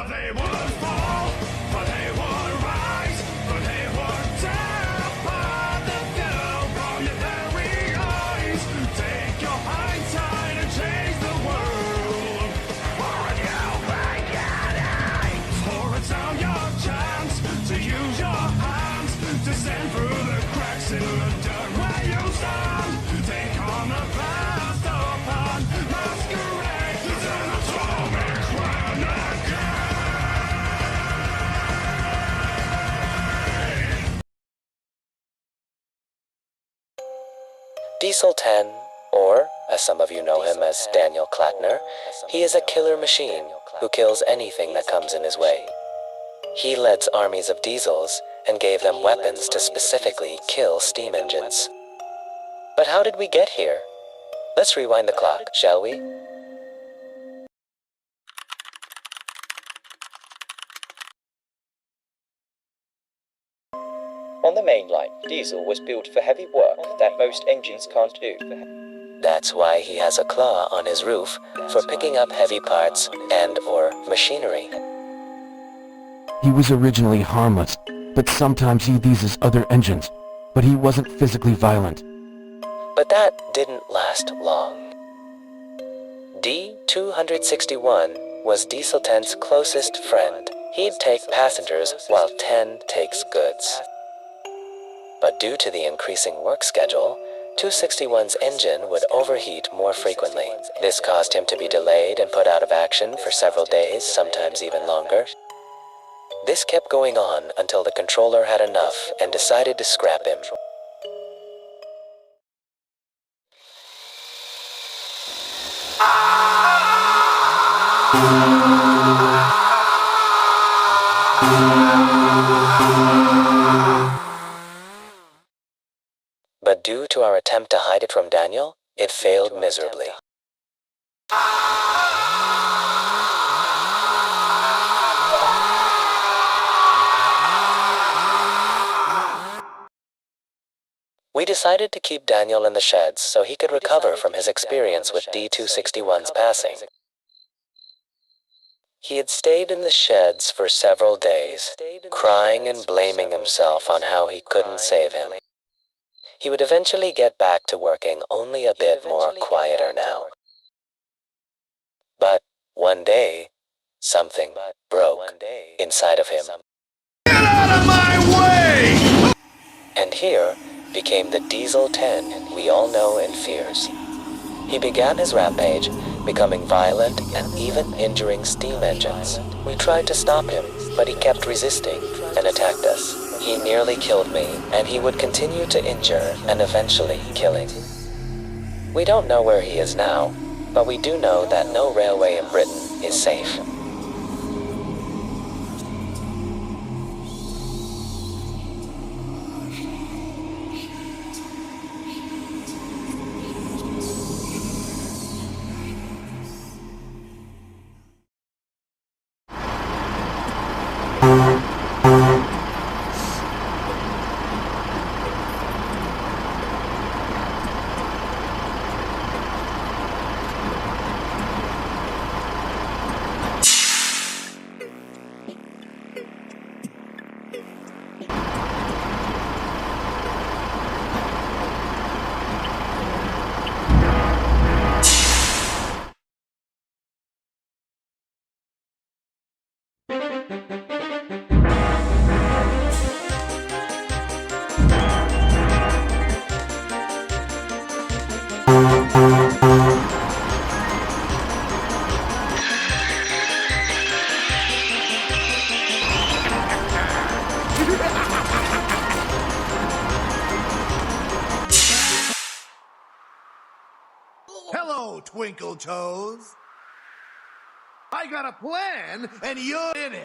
For they would fall, for they would rise, for they would tear apart the view from your very eyes. Take your hindsight and change the world. For a new beginning. For it's now your chance to use your hands to stand through the cracks in the dirt where you stand. Take on the past upon masquerade to the atomic renegade. Diesel 10, or, as some of you know him as Daniel Klattner, he is a killer machine who kills anything that comes in his way. He led armies of diesels and gave them weapons to specifically kill steam engines. But how did we get here? Let's rewind the clock, shall we? On the main line, diesel was built for heavy work that most engines can't do. That's why he has a claw on his roof for picking up heavy parts and/or machinery. He was originally harmless, but sometimes he uses other engines, but he wasn't physically violent. But that didn't last long. D-261 was Diesel 10's closest friend. He'd take passengers while 10 takes goods. But due to the increasing work schedule, 261's engine would overheat more frequently. This caused him to be delayed and put out of action for several days, sometimes even longer. This kept going on until the controller had enough and decided to scrap him. But due to our attempt to hide it from Daniel, it failed miserably. We decided to keep Daniel in the sheds so he could recover from his experience with D-261's passing. He had stayed in the sheds for several days, crying and blaming himself on how he couldn't save him. He would eventually get back to working only a bit more quieter now. But one day, something broke inside of him. Get out of my way! And here became the Diesel 10 we all know and fears. He began his rampage, becoming violent and even injuring steam engines. We tried to stop him, but he kept resisting and attacked us. He nearly killed me, and he would continue to injure and eventually killing. We don't know where he is now, but we do know that no railway in Britain is safe. Hello, Twinkle Toes. I got a plan, and you're in it.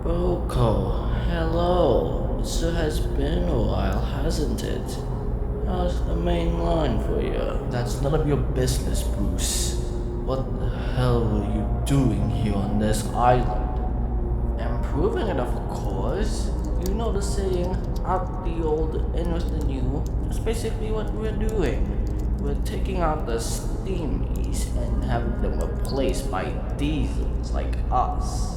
Boko, hello. It sure has been a while, hasn't it? How's the main line for you? That's none of your business, Bruce. What the hell were you doing here on this island? Improving it, of course. You know the saying, out the old, in with the new. That's basically what we're doing. We're taking out the steamies and having them replaced by diesels like us.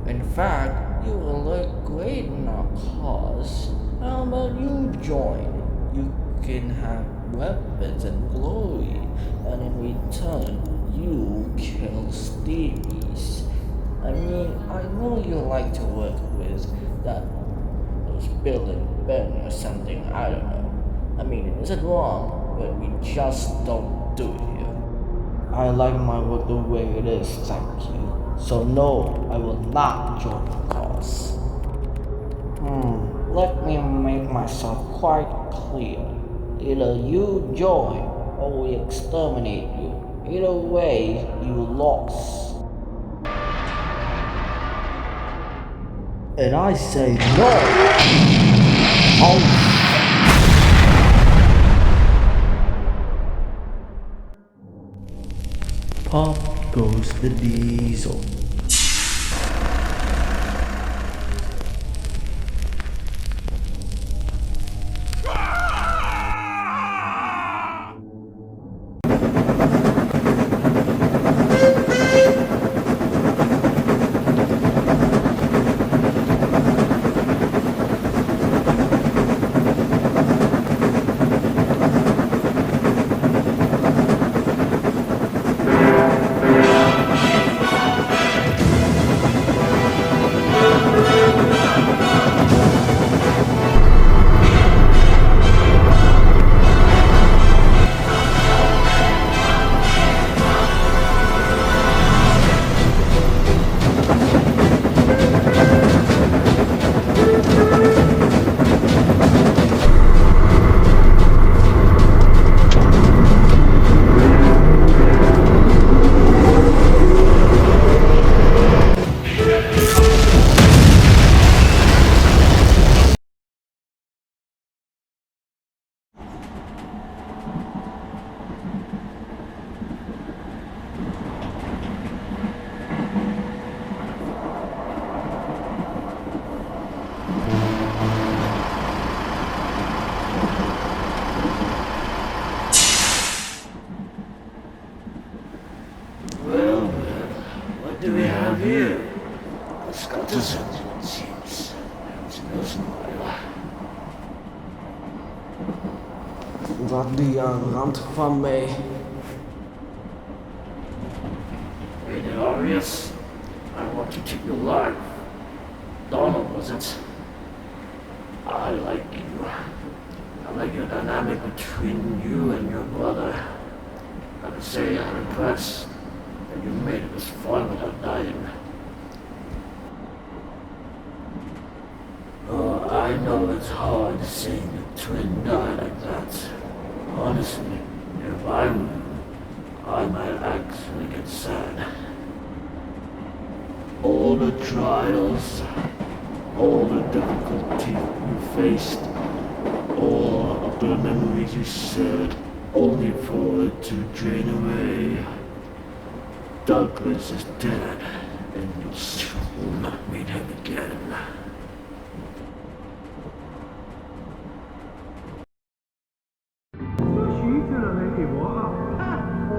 In fact, you will look great in our cause. How about you join? You can have weapons and glory, and in return, you kill steamies. I mean, I know you like to work with those Bill and Ben or something, I don't know. I mean, it isn't wrong, but we just don't do it here. I like my work the way it is, thank you. So no, I will not join the cause. Let me make myself quite clear. Either you join or we exterminate you. Either way, you lost. And I say no! Oh. Pop goes the diesel. What do we have here? The Scottish engine, it seems. Wat doe je aan de rand van mij? Made it obvious. I want to keep you alive. Donald was it. I like you. I like your dynamic between you and your brother. Gotta say, I'm impressed that you made it this far without dying. Oh, I know it's hard seeing a twin die like that. Honestly, if I were you, I might actually get sad. All the trials, all the difficulty you faced, all of the memories you shared, only for it to drain away. Douglas is dead, and you still will not meet him again.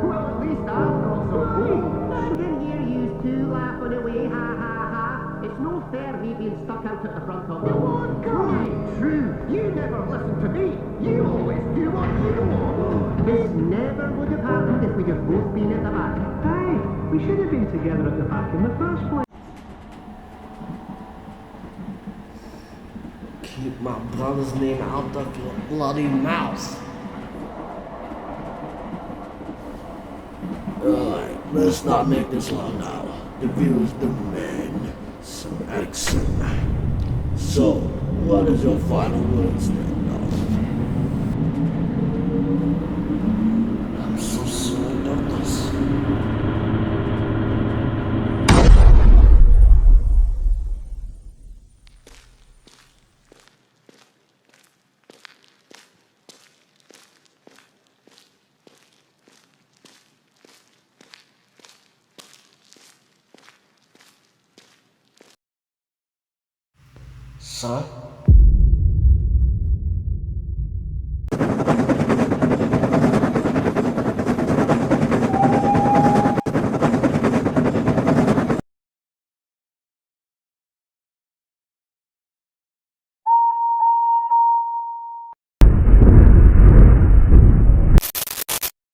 Well, at least I thought so. I didn't hear you two laugh when we ha ha. stuck out at the front of the lawn. Right, true. You never listen to me. You always do what you want. This never would have happened if we'd have both been at the back. Hey, we should have been together at the back in the first place. Keep my brother's name out of your bloody mouth. Alright, let's not make this long now. The viewers demand some action. So, what is your final words then, I'm so sorry about this. Son?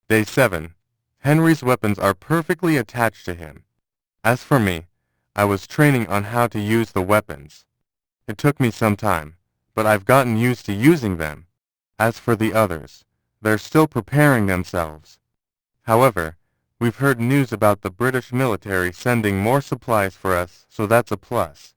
Day 7. Henry's weapons are perfectly attached to him. As for me, I was training on how to use the weapons. It took me some time, but I've gotten used to using them. As for the others, they're still preparing themselves. However, we've heard news about the British military sending more supplies for us, so that's a plus.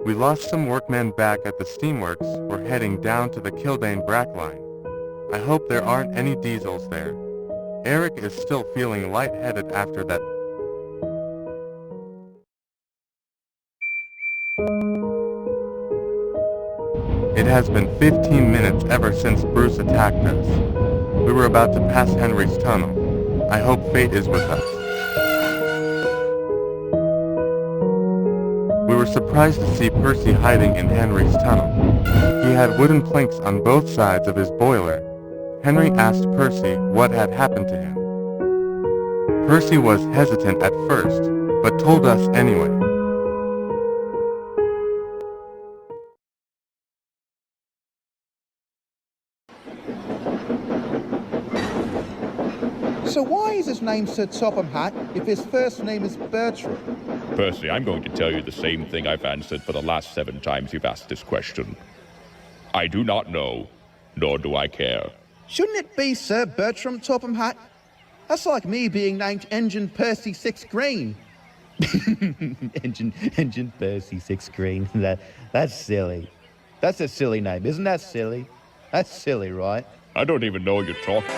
We lost some workmen back at the steamworks. We're heading down to the Kildane Brack line. I hope there aren't any diesels there. Eric is still feeling lightheaded after that. It has been 15 minutes ever since Bruce attacked us. We were about to pass Henry's tunnel. I hope fate is with us. We were surprised to see Percy hiding in Henry's tunnel. He had wooden planks on both sides of his boiler. Henry asked Percy what had happened to him. Percy was hesitant at first, but told us anyway. So why is his name Sir Topham Hatt if his first name is Bertram? Percy, I'm going to tell you the same thing I've answered for the last 7 times you've asked this question. I do not know, nor do I care. Shouldn't it be Sir Bertram Topham Hatt? That's like me being named Engine Percy Six Green. Engine Percy Six Green. That's silly. That's a silly name, isn't that silly? That's silly, right? I don't even know what you're talking.